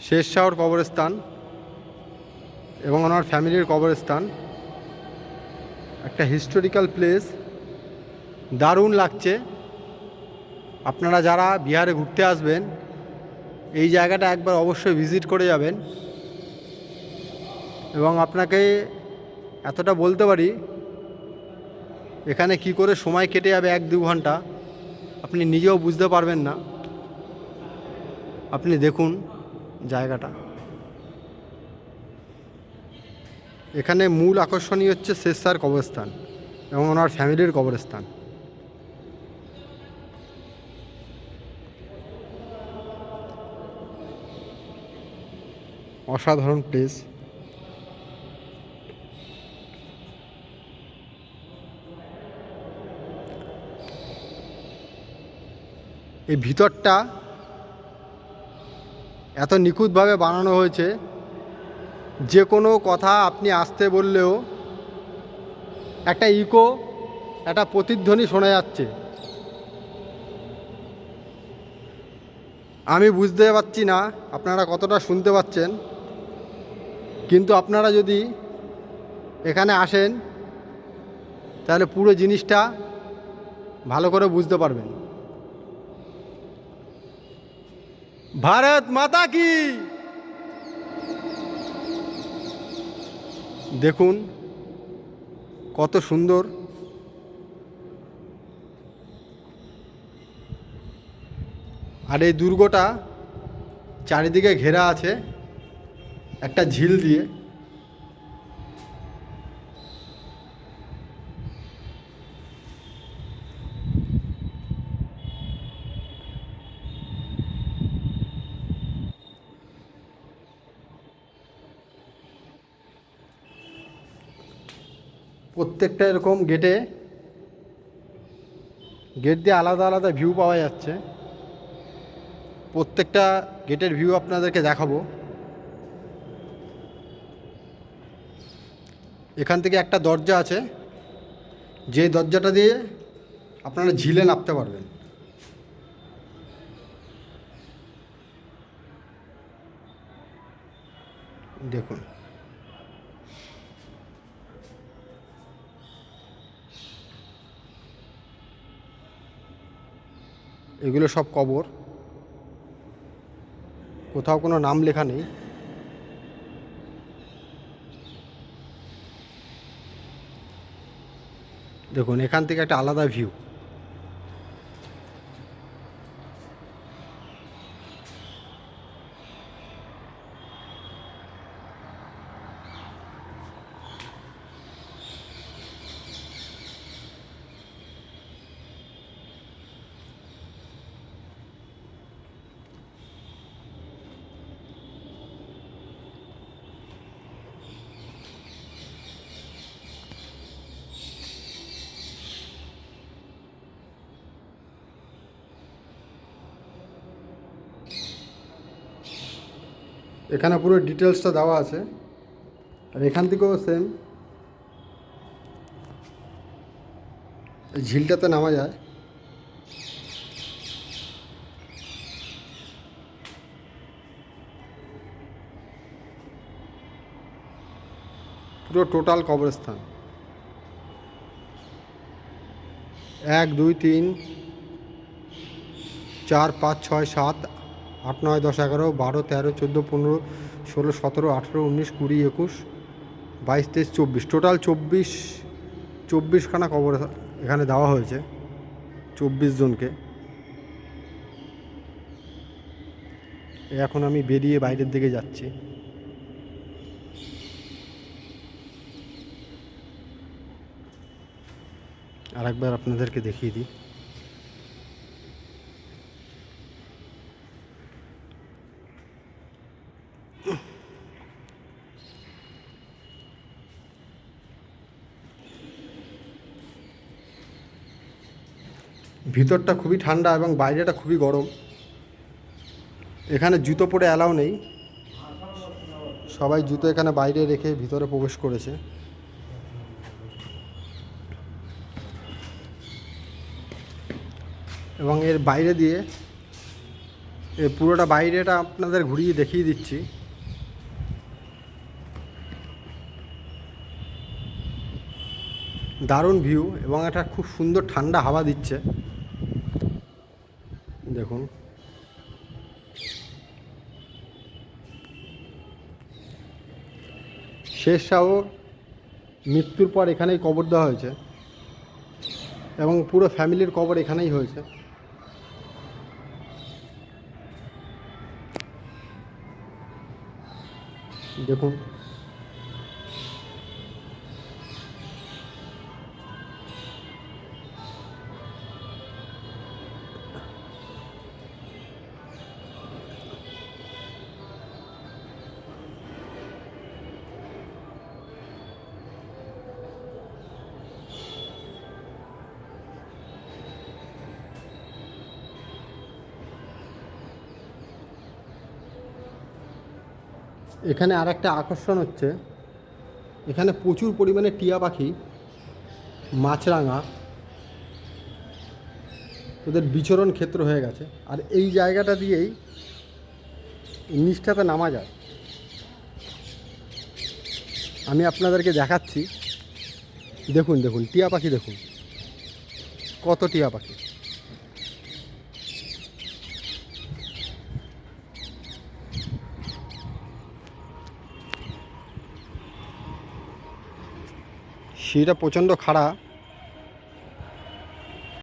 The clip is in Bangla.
শের শাহর কবরস্থান এবং ওনার ফ্যামিলির কবরস্থান। একটা হিস্টোরিক্যাল প্লেস, দারুণ লাগছে। আপনারা যারা বিহারে ঘুরতে আসবেন এই জায়গাটা একবার অবশ্যই ভিজিট করে যাবেন। এবং আপনাকে এতটা বলতে পারি, এখানে কি করে সময় কেটে যাবে 1-2 ঘন্টা আপনি নিজেও বুঝতে পারবেন না। আপনি দেখুন জায়গাটা। এখানে মূল আকর্ষণীয় হচ্ছে শের শাহর কবরস্থান এবং ওনার ফ্যামিলির কবরস্থান। অসাধারণ প্লেস। এই ভিতরটা এত নিখুঁতভাবে বানানো হয়েছে, যে কোনো কথা আপনি আসতে বললেও একটা ইকো, একটা প্রতিধ্বনি শোনা যাচ্ছে। আমি বুঝতে পারছি না আপনারা কতটা শুনতে পাচ্ছেন, কিন্তু আপনারা যদি এখানে আসেন তাহলে পুরো জিনিসটা ভালো করে বুঝতে পারবেন। ভারত মাতা কি। দেখুন কত সুন্দর। আর এই দুর্গটা চারিদিকে ঘেরা আছে একটা ঝিল দিয়ে। প্রত্যেকটা এরকম গেট দিয়ে আলাদা আলাদা ভিউ পাওয়া যাচ্ছে। প্রত্যেকটা গেটের ভিউ আপনাদেরকে দেখাবো। এখান থেকে একটা দরজা আছে, যে দরজাটা দিয়ে আপনারা ঝিলে নামতে পারবেন। দেখুন এগুলো সব কবর, কোথাও কোনো নাম লেখা নেই। দেখুন এখান থেকে একটা আলাদা ভিউ। এখানে পুরো ডিটেলসটা দেওয়া আছে। আর এখান থেকেও সেম ঝিলটাতে নামা যায়। পুরো টোটাল কবরস্থান 1 2 3 4 5 6 7 8 9 10 11 12 13 14 15 16 17 18 19 20 21 22 23 24, টোটাল 24খানা কবর এখানে দেওয়া হয়েছে 24 জনকে। এখন আমি বেরিয়ে বাইরের দিকে যাচ্ছি। আর একবার আপনাদেরকে দেখিয়ে দিই। ভিতরটা খুবই ঠান্ডা এবং বাইরেটা খুবই গরম। এখানে জুতো পরে অ্যালাউ নেই, সবাই জুতো এখানে বাইরে রেখে ভিতরে প্রবেশ করেছে। এবং এর বাইরে দিয়ে এই পুরোটা বাইরেটা আপনাদের ঘুরিয়ে দেখিয়ে দিচ্ছি। দারুণ ভিউ এবং একটা খুব সুন্দর ঠান্ডা হাওয়া দিচ্ছে দেখুন। শের শাহ মৃত্যুর পর এখানেই কবর দেওয়া হয়েছে এবং পুরো ফ্যামিলির কবর এখানেই হয়েছে। দেখুন এখানে আর একটা আকর্ষণ হচ্ছে, এখানে প্রচুর পরিমাণে টিয়া পাখি, মাছরাঙা ওদের বিচরণ ক্ষেত্র হয়ে গেছে। আর এই জায়গাটা দিয়েই নিচটাতে নামা যায়। আমি আপনাদেরকে দেখাচ্ছি, দেখুন দেখুন টিয়া পাখি, দেখুন কত টিয়া পাখি। সিঁড়িটা প্রচণ্ড খাড়া,